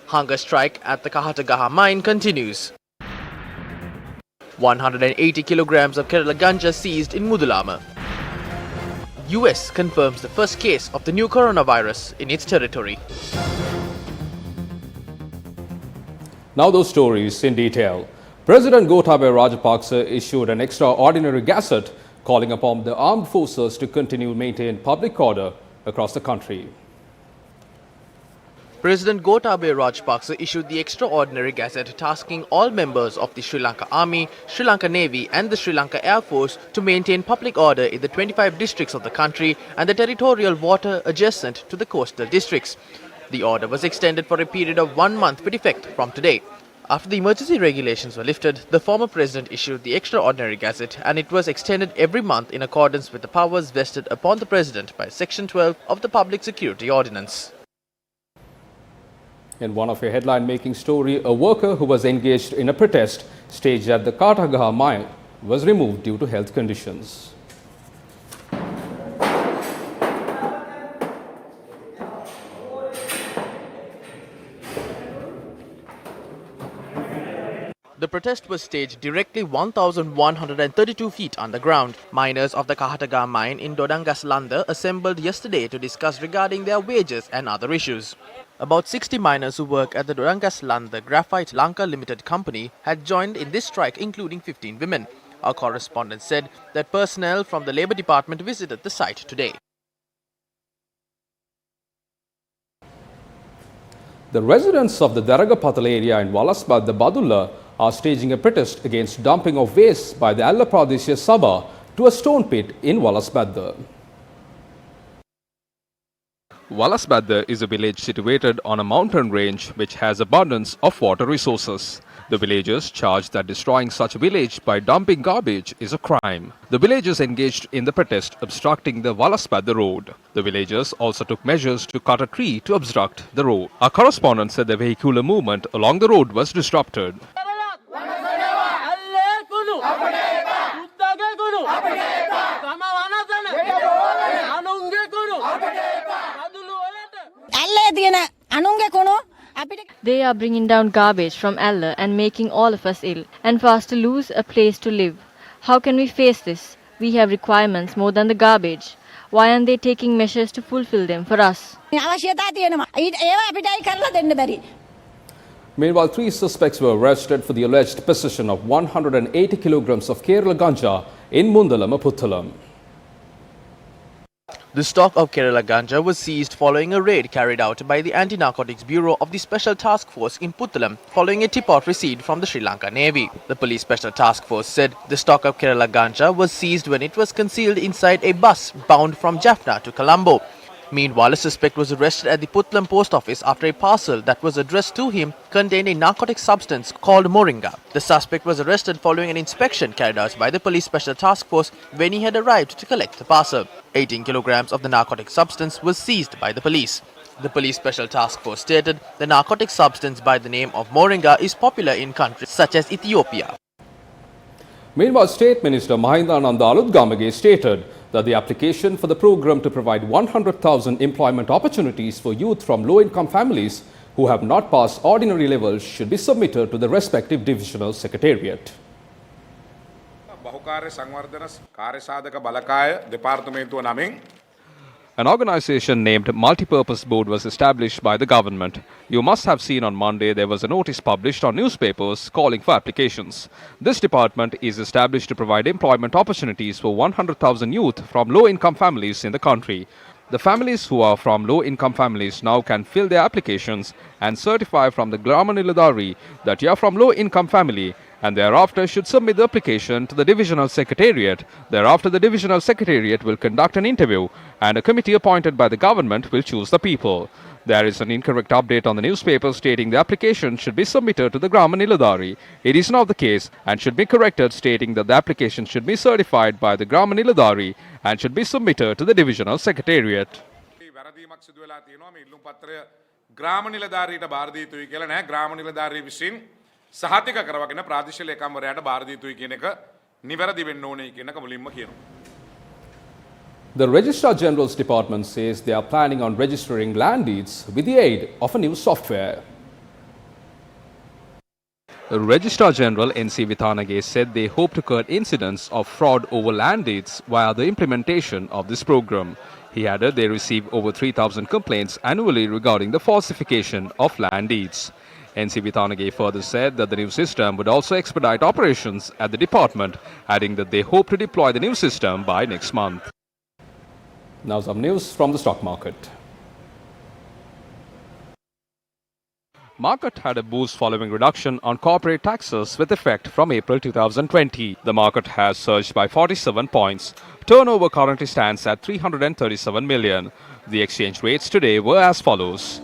Hunger strike at the Kahatagaha mine continues. 180 kilograms of Kerala ganja seized in Mudulama. US confirms the first case of the new coronavirus in its territory. Now those stories in detail. President Gotabaya Rajapaksa issued an extraordinary gazette calling upon the armed forces to continue to maintain public order across the country. President Gotabaya Rajapaksa issued the extraordinary gazette tasking all members of the Sri Lanka Army, Sri Lanka Navy and the Sri Lanka Air Force to maintain public order in the 25 districts of the country and the territorial water adjacent to the coastal districts. The order was extended for a period of 1 month with effect from today. After the emergency regulations were lifted, the former president issued the extraordinary gazette and it was extended every month in accordance with the powers vested upon the president by Section 12 of the Public Security Ordinance. In one of a headline-making story, a worker who was engaged in a protest staged at the Kahatagaha mine was removed due to health conditions. The protest was staged directly 1,132 feet underground. Miners of the Kahatagaha mine in Dodangas Landa assembled yesterday to discuss regarding their wages and other issues. About 60 miners who work at the Dodangas Landa Graphite Lanka Limited Company had joined in this strike, including 15 women. Our correspondent said that personnel from the Labour Department visited the site today. The residents of the Daragapatala area in Walasbad, the Badulla, are staging a protest against dumping of waste by the Alla Pradeshiya Sabha to a stone pit in Walasbadda. Walasbadda is a village situated on a mountain range which has abundance of water resources. The villagers charge that destroying such a village by dumping garbage is a crime. The villagers engaged in the protest obstructing the Walasbadda road. The villagers also took measures to cut a tree to obstruct the road. Our correspondent said the vehicular movement along the road was disrupted. They are bringing down garbage from Allah and making all of us ill and for us to lose a place to live. How can we face this? We have requirements more than the garbage. Why aren't they taking measures to fulfill them for us? Meanwhile, 3 suspects were arrested for the alleged possession of 180 kilograms of Kerala ganja in Mundalama, Puttalam. The stock of Kerala ganja was seized following a raid carried out by the Anti-Narcotics Bureau of the Special Task Force in Puttalam following a tip-off received from the Sri Lanka Navy. The Police Special Task Force said the stock of Kerala ganja was seized when it was concealed inside a bus bound from Jaffna to Colombo. Meanwhile, a suspect was arrested at the Puttalam post office after a parcel that was addressed to him contained a narcotic substance called moringa. The suspect was arrested following an inspection carried out by the Police Special Task Force when he had arrived to collect the parcel. 18 kilograms of the narcotic substance was seized by the police. The Police Special Task Force stated the narcotic substance by the name of moringa is popular in countries such as Ethiopia. Meanwhile, State Minister Mahindananda Alutgamage stated that the application for the program to provide 100,000 employment opportunities for youth from low-income families who have not passed ordinary levels should be submitted to the respective divisional secretariat. An organization named Multipurpose Board was established by the government. You must have seen on Monday there was a notice published on newspapers calling for applications. This department is established to provide employment opportunities for 100,000 youth from low-income families in the country. The families who are from low-income families now can fill their applications and certify from the Grama Niladhari that you are from low-income family, and thereafter should submit the application to the Divisional Secretariat. Thereafter, the Divisional Secretariat will conduct an interview and a committee appointed by the government will choose the people. There is an incorrect update on the newspaper stating the application should be submitted to the Grama Niladhari. It is not the case and should be corrected stating that the application should be certified by the Grama Niladhari and should be submitted to the Divisional Secretariat. සහතික කරවගෙන ප්‍රාදේශීය ලේකම්වරයාට බාර දී යුතුයි කියන එක නිවැරදි වෙන්න ඕනේ කියන එක මුලින්ම කියනවා. The Registrar General's Department says they are planning on registering land deeds with the aid of a new software. Registrar General N.C. Vithanage said they hope to curb incidents of fraud over land deeds via the implementation of this program. He added they receive over 3,000 complaints annually regarding the falsification of land deeds. N.C. Vithanage further said that the new system would also expedite operations at the department, adding that they hope to deploy the new system by next month. Now some news from the stock market. Market had a boost following reduction on corporate taxes with effect from April 2020. The market has surged by 47 points. Turnover currently stands at 337 million. The exchange rates today were as follows.